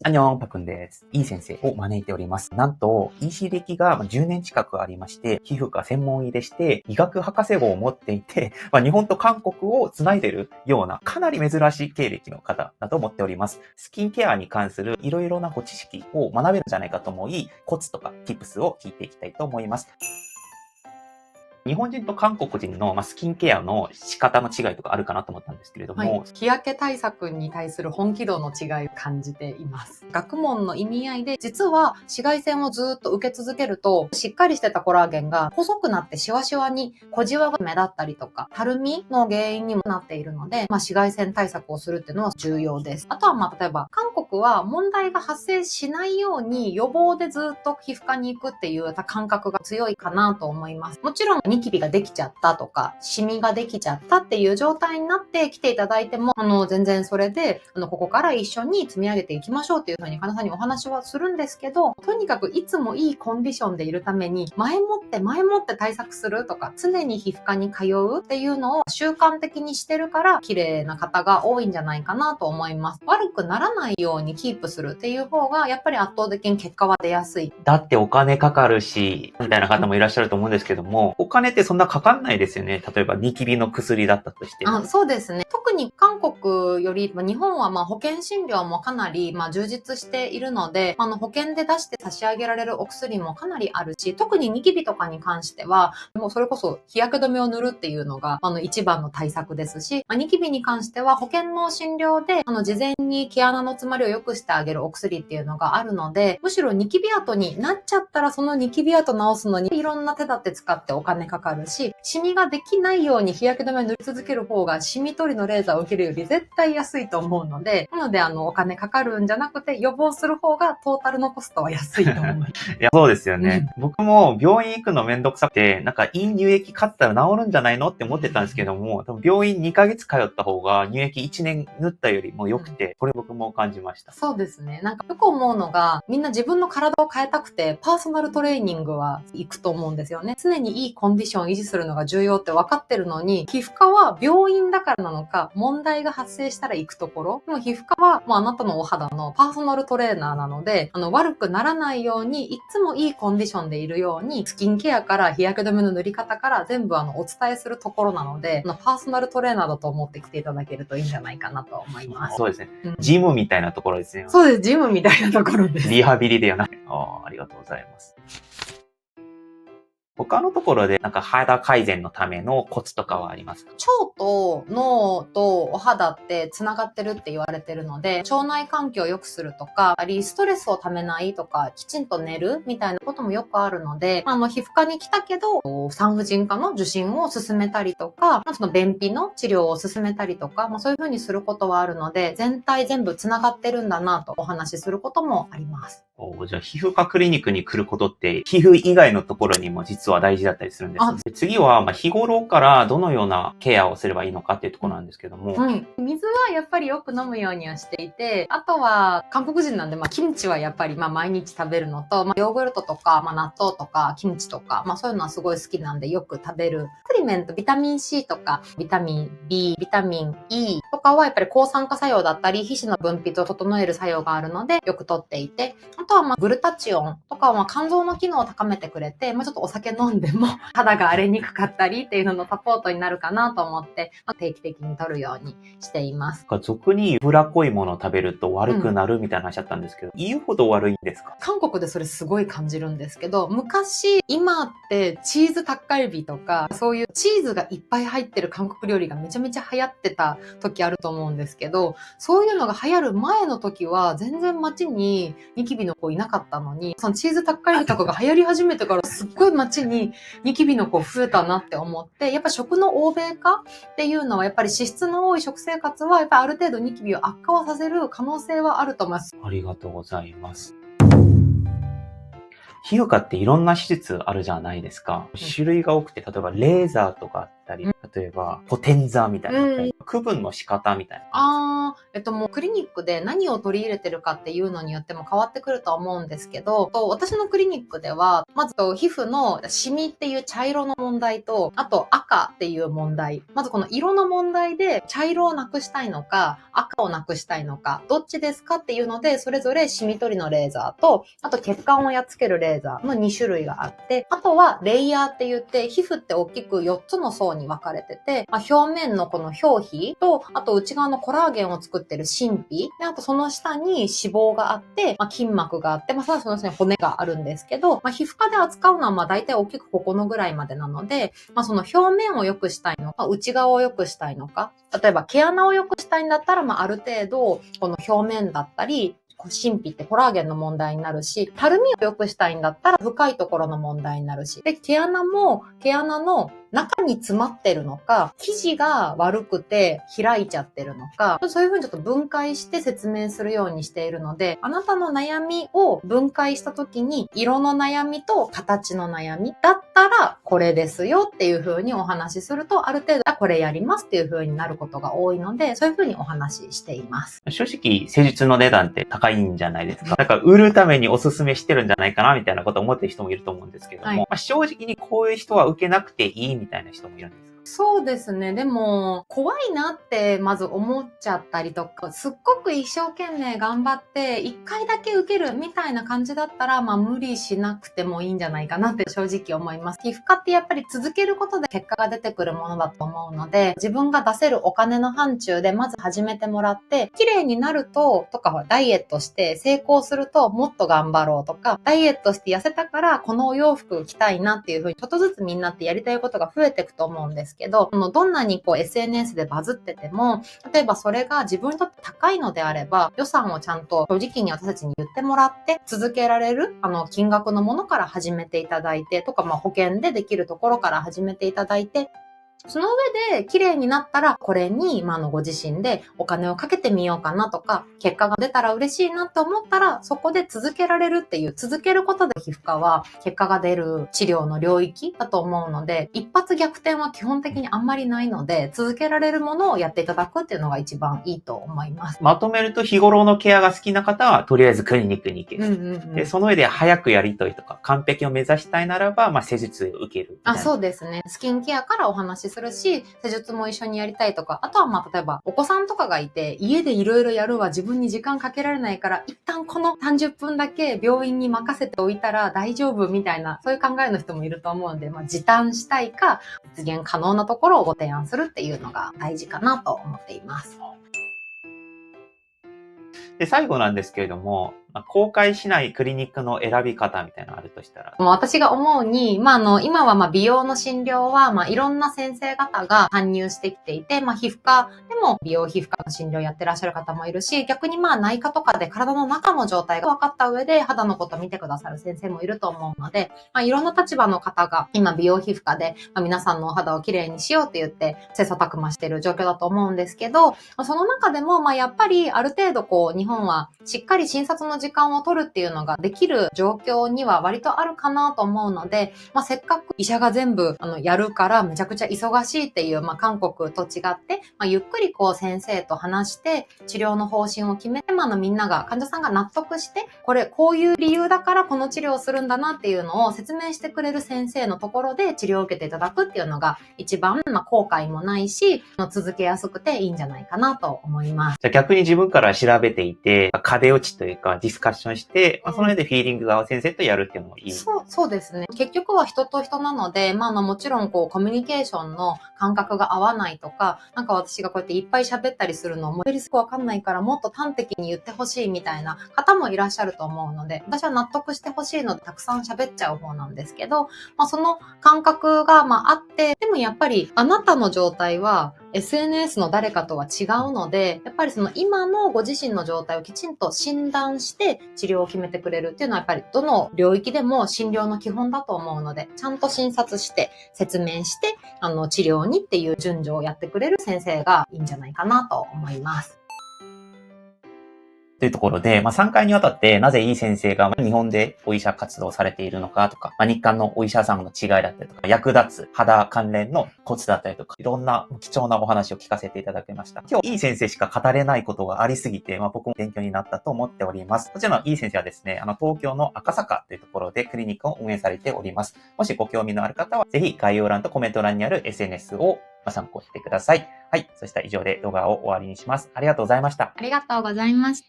アンニョン、パクンです。いい先生を招いております。なんと、EC 歴が10年近くありまして、皮膚科専門医でして、医学博士号を持っていて、日本と韓国をつないでるような、かなり珍しい経歴の方だと思っております。スキンケアに関するいろいろな知識を学べるんじゃないかと思い、コツとか Tips を聞いていきたいと思います。日本人と韓国人のスキンケアの仕方の違いとかあるかなと思ったんですけれども、日焼け対策に対する本気度の違いを感じています。学問の意味合いで、実は紫外線をずっと受け続けると、しっかりしてたコラーゲンが細くなってシワシワに小じわが目立ったりとか、たるみの原因にもなっているので、紫外線対策をするっていうのは重要です。あとは例えば、韓国は問題が発生しないように予防でずっと皮膚科に行くっていう感覚が強いかなと思います。もちろん、ニキビができちゃったとか、シミができちゃったっていう状態になって来ていただいても、全然それで、ここから一緒に積み上げていきましょうっていうふうに患者さんにお話はするんですけど、とにかくいつもいいコンディションでいるために、前もって対策するとか、常に皮膚科に通うっていうのを習慣的にしてるから、綺麗な方が多いんじゃないかなと思います。悪くならないようにキープするっていう方が、やっぱり圧倒的に結果は出やすい。だってお金かかるし、みたいな方もいらっしゃると思うんですけども、お金ってそんなかかんないですよね。例えばニキビの薬だったとしても。そうですね。特に韓国より、日本は保険診療もかなり充実しているので、保険で出して差し上げられるお薬もかなりあるし、特にニキビとかに関しては、もうそれこそ日焼け止めを塗るっていうのが一番の対策ですし、ニキビに関しては保険の診療で事前に毛穴の詰まりを良くしてあげるお薬っていうのがあるので、むしろニキビ跡になっちゃったらそのニキビ跡治すのにいろんな手立て使ってお金かかるし、シミができないように日焼け止めを塗り続ける方がシミ取りのレーザーを受けるより絶対安いと思うので、お金かかるんじゃなくて予防する方がトータルのコストは安いと思います。いや、そうですよね。僕も病院行くのめんどくさくて、いい乳液買ったら治るんじゃないのって思ってたんですけども、多分病院2ヶ月通った方が乳液1年塗ったよりも良くて、これ僕も感じました。そうですね。よく思うのが、みんな自分の体を変えたくて、パーソナルトレーニングは行くと思うんですよね。常にいいコンディションを維持するのが重要って分かってるのに、皮膚科は病院だからなのか、問題が発生したら行くところ。でも皮膚科はもうあなたのお肌のパーソナルトレーナーなので、悪くならないように、いつもいいコンディションでいるように、スキンケアから日焼け止めの塗り方から全部お伝えするところなので、パーソナルトレーナーだと思って来ていただけるといいんじゃないかなと思います。そうですね。ジムみたいなところですね。そうです。ジムみたいなところです。リハビリだよな。ありがとうございます。他のところで肌改善のためのコツとかはありますか？腸と脳とお肌って繋がってるって言われてるので、腸内環境を良くするとか、ストレスをためないとか、きちんと寝るみたいなこともよくあるので、皮膚科に来たけど、産婦人科の受診を勧めたりとか、その便秘の治療を勧めたりとか、そういう風にすることはあるので、全部繋がってるんだなとお話しすることもあります。じゃあ皮膚科クリニックに来ることって皮膚以外のところにも実は大事だったりするんですね。次は日頃からどのようなケアをすればいいのかっていうところなんですけども、水はやっぱりよく飲むようにはしていて、あとは韓国人なんでキムチはやっぱり毎日食べるのと、ヨーグルトとか納豆とかキムチとかそういうのはすごい好きなんでよく食べる。サプリメントビタミン C とかビタミン B、ビタミン E とかはやっぱり抗酸化作用だったり皮脂の分泌を整える作用があるのでよく取っていて、あとはグルタチオンとかは肝臓の機能を高めてくれて、ちょっとお酒飲んでも肌が荒れにくかったりっていうののサポートになるかなと思って、定期的に取るようにしています。俗に脂っこいものを食べると悪くなるみたいな話だったんですけど、言うほど悪いんですか？韓国でそれすごい感じるんですけど、今ってチーズタッカルビとか、そういうチーズがいっぱい入ってる韓国料理がめちゃめちゃ流行ってた時あると思うんですけど、そういうのが流行る前の時は全然街にニキビの子いなかったのに、そのチーズタッカルビとかが流行り始めてからすっごい街にニキビの子増えたなって思って、やっぱ食の欧米化っていうのはやっぱり脂質の多い食生活はやっぱりある程度ニキビを悪化をさせる可能性はあると思います。ありがとうございます。皮膚科っていろんな手術あるじゃないですか。種類が多くて、例えばレーザーとかったり、例えば、ポテンザみたいな、区分の仕方みたいな。もうクリニックで何を取り入れてるかっていうのによっても変わってくるとは思うんですけど、私のクリニックでは、まず皮膚のシミっていう茶色の問題と、あと赤っていう問題。まずこの色の問題で茶色をなくしたいのか、赤をなくしたいのか、どっちですかっていうので、それぞれシミ取りのレーザーと、あと血管をやっつけるレーザーの2種類があって、あとはレイヤーって言って、皮膚って大きく4つの層に分かれてて、表面のこの表皮と、あと内側のコラーゲンを作ってる真皮、であとその下に脂肪があって、筋膜があって、さらにその下に骨があるんですけど、皮膚科で扱うのは大体大きくここのぐらいまでなので、その表面を良くしたいのか、内側を良くしたいのか、例えば毛穴を良くしたいんだったら、ある程度、この表面だったり、真皮ってコラーゲンの問題になるし、たるみを良くしたいんだったら深いところの問題になるし、で、毛穴も毛穴の中に詰まってるのか、生地が悪くて開いちゃってるのか、そういうふうにちょっと分解して説明するようにしているので、あなたの悩みを分解したときに、色の悩みと形の悩みだったらこれですよっていうふうにお話しすると、ある程度、これやりますっていうふうになることが多いので、そういうふうにお話ししています。正直、施術の値段って高いんじゃないですか。売るためにおすすめしてるんじゃないかなみたいなことを思ってる人もいると思うんですけども、正直にこういう人は受けなくていいみたいな人もいるんですか？そうですね。でも、怖いなってまず思っちゃったりとか、すっごく一生懸命頑張って、一回だけ受けるみたいな感じだったら、無理しなくてもいいんじゃないかなって正直思います。皮膚科ってやっぱり続けることで結果が出てくるものだと思うので、自分が出せるお金の範疇でまず始めてもらって、綺麗になると、とかダイエットして成功するともっと頑張ろうとか、ダイエットして痩せたからこのお洋服着たいなっていう風にちょっとずつみんなってやりたいことが増えていくと思うんですけど、どんなにSNS でバズってても、例えばそれが自分にとって高いのであれば、予算をちゃんと正直に私たちに言ってもらって続けられる金額のものから始めていただいてとか、保険でできるところから始めていただいて、その上で綺麗になったら、これに、ご自身でお金をかけてみようかなとか、結果が出たら嬉しいなと思ったら、そこで続けられるっていう、続けることで皮膚科は結果が出る治療の領域だと思うので、一発逆転は基本的にあんまりないので、続けられるものをやっていただくっていうのが一番いいと思います。まとめると、日頃のケアが好きな方は、とりあえずクリニックに行ける。で、その上で早くやりとりとか、完璧を目指したいならば、施術を受ける。そうですね。スキンケアからお話しするし、施術も一緒にやりたいとか、あとは例えばお子さんとかがいて、家でいろいろやるわ、自分に時間かけられないから、一旦この30分だけ病院に任せておいたら大丈夫みたいな、そういう考えの人もいると思うので、時短したいか、実現可能なところをご提案するっていうのが大事かなと思っています。で、最後なんですけれども、公開しないクリニックの選び方みたいなのあるとしたら。私が思うに、今は美容の診療は、いろんな先生方が参入してきていて、皮膚科でも美容皮膚科の診療やってらっしゃる方もいるし、逆に内科とかで体の中の状態が分かった上で肌のことを見てくださる先生もいると思うので、いろんな立場の方が今美容皮膚科で、皆さんのお肌をきれいにしようって言って切磋琢磨している状況だと思うんですけど、その中でもやっぱりある程度日本はしっかり診察の時間を取るっていうのができる状況には割とあるかなと思うので、せっかく医者が全部やるからめちゃくちゃ忙しいっていう、韓国と違って、ゆっくり先生と話して治療の方針を決めて、みんなが、患者さんが納得して、こういう理由だからこの治療をするんだなっていうのを説明してくれる先生のところで治療を受けていただくっていうのが一番、後悔もないし、続けやすくていいんじゃないかなと思います。じゃあ逆に自分から調べていて、壁打ちというかディスカッションして、その上でフィーリングが合う先生とやるっていうのもいい。そうですね。結局は人と人なので、もちろんコミュニケーションの感覚が合わないとか、私がこうやっていっぱい喋ったりするのも、すごくわかんないからもっと端的に言ってほしいみたいな方もいらっしゃると思うので、私は納得してほしいのでたくさん喋っちゃう方なんですけど、その感覚があって、でもやっぱりあなたの状態はSNS の誰かとは違うので、やっぱりその今のご自身の状態をきちんと診断して治療を決めてくれるっていうのはやっぱりどの領域でも診療の基本だと思うので、ちゃんと診察して説明して治療にっていう順序をやってくれる先生がいいんじゃないかなと思います。というところで、3回にわたってなぜいい先生が日本でお医者活動されているのかとか、日韓のお医者さんの違いだったりとか、役立つ肌関連のコツだったりとか、いろんな貴重なお話を聞かせていただきました。今日いい先生しか語れないことがありすぎて、僕も勉強になったと思っております。こちらのいい先生はですね、東京の赤坂というところでクリニックを運営されております。もしご興味のある方は、ぜひ概要欄とコメント欄にある SNS を参考してください。はい。そしたら以上で動画を終わりにします。ありがとうございました。ありがとうございました。